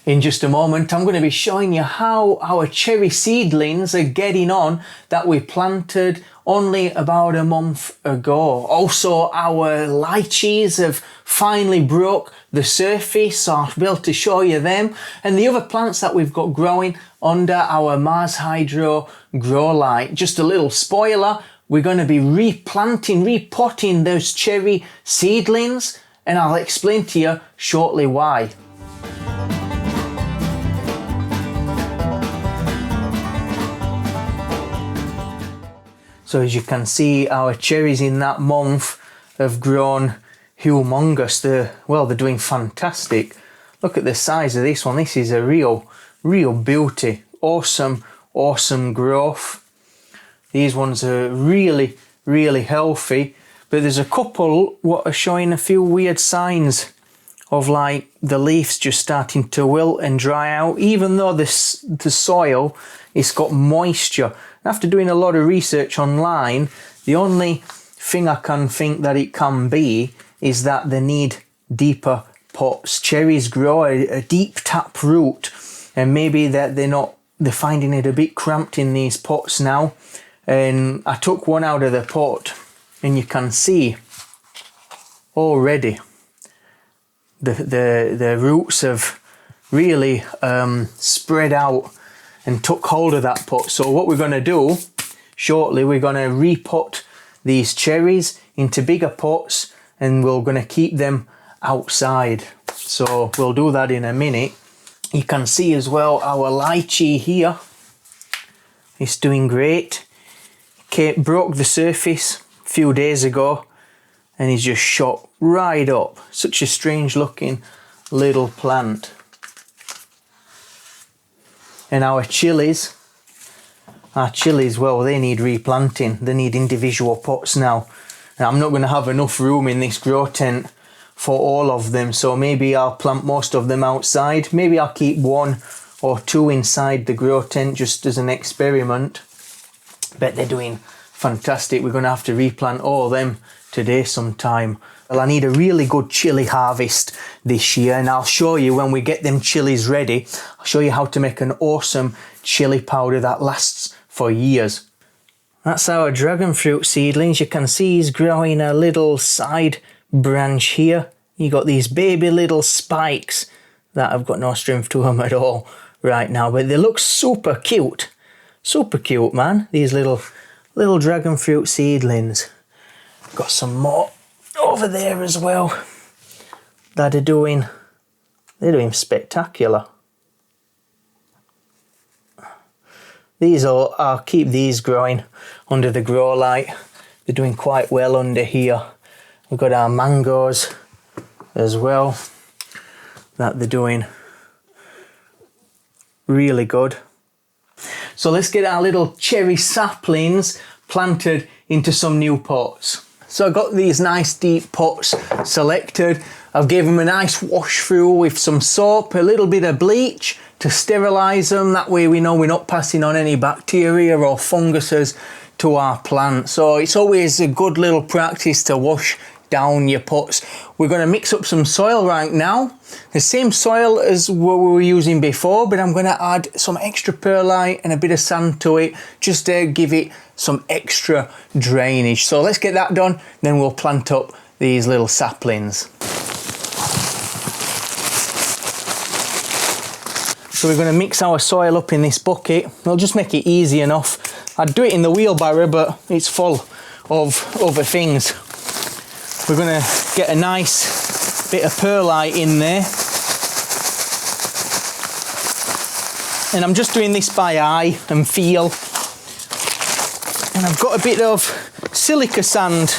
In just a moment, I'm going to be showing you how our cherry seedlings are getting on that we planted only about a month ago. Also, our lychees have finally broke the surface, so I'll be able to show you them. And the other plants that we've got growing under our Mars Hydro grow light. Just a little spoiler, we're going to be repotting those cherry seedlings, and I'll explain to you shortly why. So as you can see, our cherries in that month have grown humongous. They're doing fantastic. Look at the size of this one. This is a real beauty. Awesome growth. These ones are really healthy. But there's a couple what are showing a few weird signs of like the leaves just starting to wilt and dry out, even though the soil, it's got moisture. After doing a lot of research online, the only thing I can think that it can be is that they need deeper pots. Cherries grow a deep tap root, and maybe that they're finding it a bit cramped in these pots now. And I took one out of the pot, and you can see already the roots have really spread out and took hold of that pot. So what we're going to do shortly, we're going to repot these cherries into bigger pots, and we're going to keep them outside. So we'll do that in a minute. You can see as well our lychee here is doing great. Broke the surface a few days ago and he's just shot right up. Such a strange looking little plant. And our chilies, well, they need replanting. They need individual pots now. And I'm not going to have enough room in this grow tent for all of them, so maybe I'll plant most of them outside. Maybe I'll keep one or two inside the grow tent just as an experiment. But they're doing fantastic. We're going to have to replant all of them today sometime. Well, I need a really good chili harvest this year, and I'll show you when we get them chilies ready. I'll show you how to make an awesome chili powder that lasts for years. That's our dragon fruit seedlings. You can see he's growing a little side branch here. You got these baby little spikes that have got no strength to them at all right now, but they look super cute. Super cute, man. These little dragon fruit seedlings. Got some more over there as well that they're doing spectacular. I'll keep these growing under the grow light. They're doing quite well under here. We've got our mangoes as well that they're doing really good. So let's get our little cherry saplings planted into some new pots. So I've got these nice deep pots selected. I've given them a nice wash through with some soap, a little bit of bleach to sterilize them. That way we know we're not passing on any bacteria or funguses to our plant. So it's always a good little practice to wash down your pots. We're going to mix up some soil right now, the same soil as what we were using before, but I'm going to add some extra perlite and a bit of sand to it just to give it some extra drainage. So let's get that done, then we'll plant up these little saplings. So we're going to mix our soil up in this bucket. We'll just make it easy enough. I'd do it in the wheelbarrow, but it's full of other things. We're going to get a nice bit of perlite in there. And I'm just doing this by eye and feel. And I've got a bit of silica sand.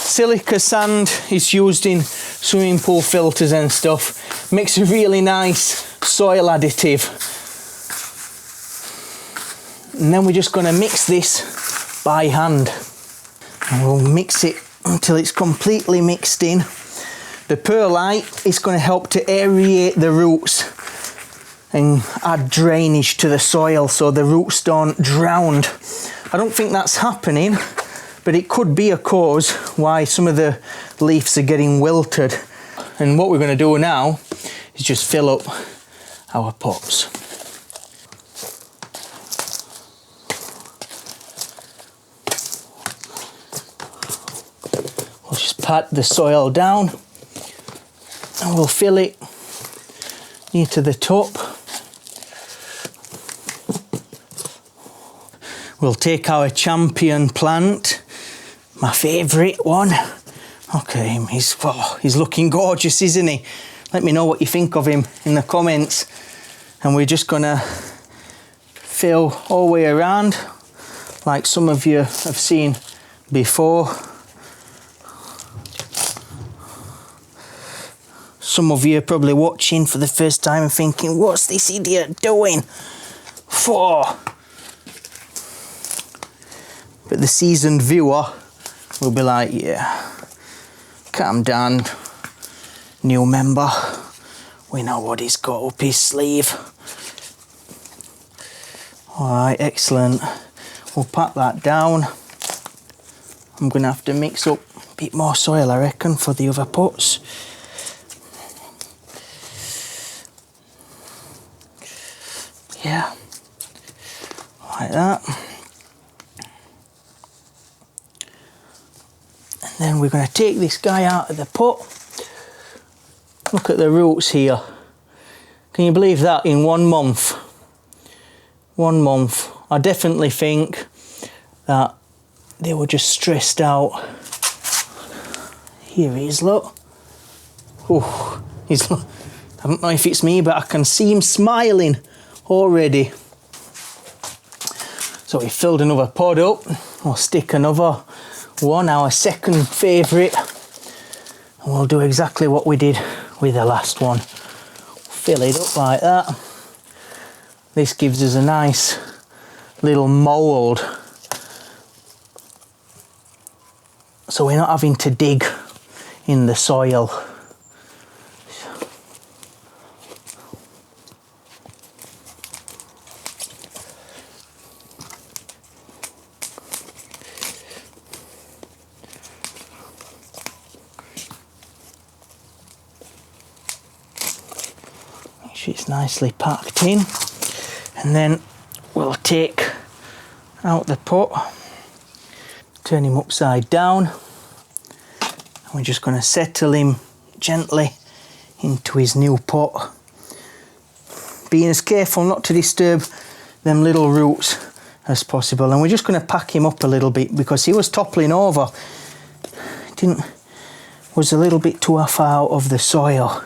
Silica sand is used in swimming pool filters and stuff. Makes a really nice soil additive. And then we're just going to mix this by hand. And we'll mix it until it's completely mixed in. The perlite is going to help to aerate the roots and add drainage to the soil so the roots don't drown. I don't think that's happening, but but it could be a cause why some of the leaves are getting wilted. And what we're going to do now is just fill up our pots. We'll just pat the soil down and we'll fill it near to the top. We'll take our champion plant, my favourite one. Look at him, he's looking gorgeous, isn't he? Let me know what you think of him in the comments. And we're just gonna fill all the way around, like some of you have seen before. Some of you are probably watching for the first time and thinking, what's this idiot doing? But the seasoned viewer will be like, yeah, calm down, new member. We know what he's got up his sleeve. Alright, excellent. We'll pat that down. I'm going to have to mix up a bit more soil, I reckon, for the other pots. Yeah, like that. And then we're going to take this guy out of the pot. Look at the roots here. Can you believe that in 1 month? 1 month. I definitely think that they were just stressed out. Here he is, look. Oh, I don't know if it's me, but I can see him smiling already. So we filled another pod up. We'll stick another one, our second favourite, and we'll do exactly what we did with the last one. Fill it up like that. This gives us a nice little mould, so we're not having to dig in the soil. It's nicely packed in, and then we'll take out the pot, turn him upside down, and we're just going to settle him gently into his new pot, being as careful not to disturb them little roots as possible. And we're just going to pack him up a little bit because he was toppling over, was a little bit too far out of the soil,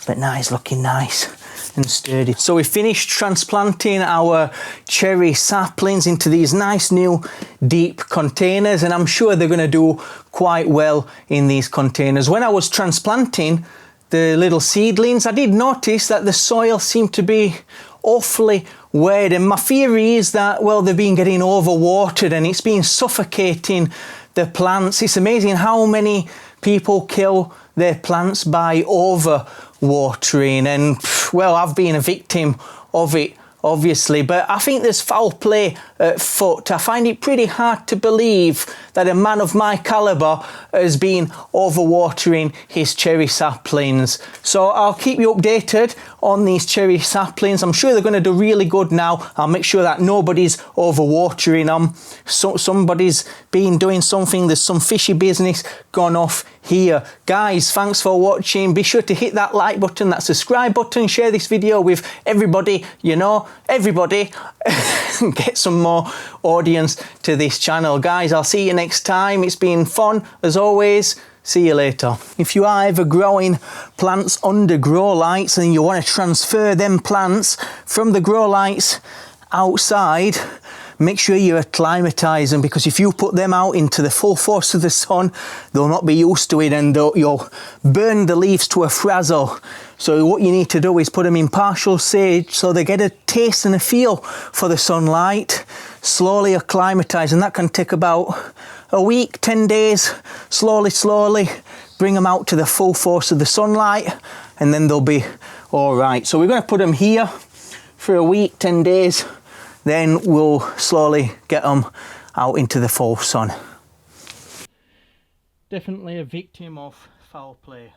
but now he's looking nice and sturdy. So we finished transplanting our cherry saplings into these nice new deep containers, and I'm sure they're going to do quite well in these containers. When I was transplanting the little seedlings, I did notice that the soil seemed to be awfully wet, and my theory is that, well, they've been getting overwatered and it's been suffocating the plants. It's amazing how many people kill their plants by overwatering, and well, I've been a victim of it, obviously, but I think there's foul play at foot. I find it pretty hard to believe that a man of my calibre has been overwatering his cherry saplings. So I'll keep you updated on these cherry saplings. I'm sure they're going to do really good now. I'll make sure that nobody's overwatering them. So somebody's been doing something, there's some fishy business gone off here. Guys, thanks for watching. Be sure to hit that like button, that subscribe button, share this video with everybody, you know, everybody. Get some more audience to this channel. Guys, I'll see you next time. It's been fun as always. See you later. If you are ever growing plants under grow lights and you want to transfer them plants from the grow lights outside, make sure you acclimatise them, because if you put them out into the full force of the sun, they'll not be used to it and you'll burn the leaves to a frazzle. So what you need to do is put them in partial shade so they get a taste and a feel for the sunlight, slowly acclimatise, and that can take about a week, 10 days, slowly bring them out to the full force of the sunlight, and then they'll be all right. So we're going to put them here for a week, 10 days, then we'll slowly get them out into the full sun. Definitely a victim of foul play.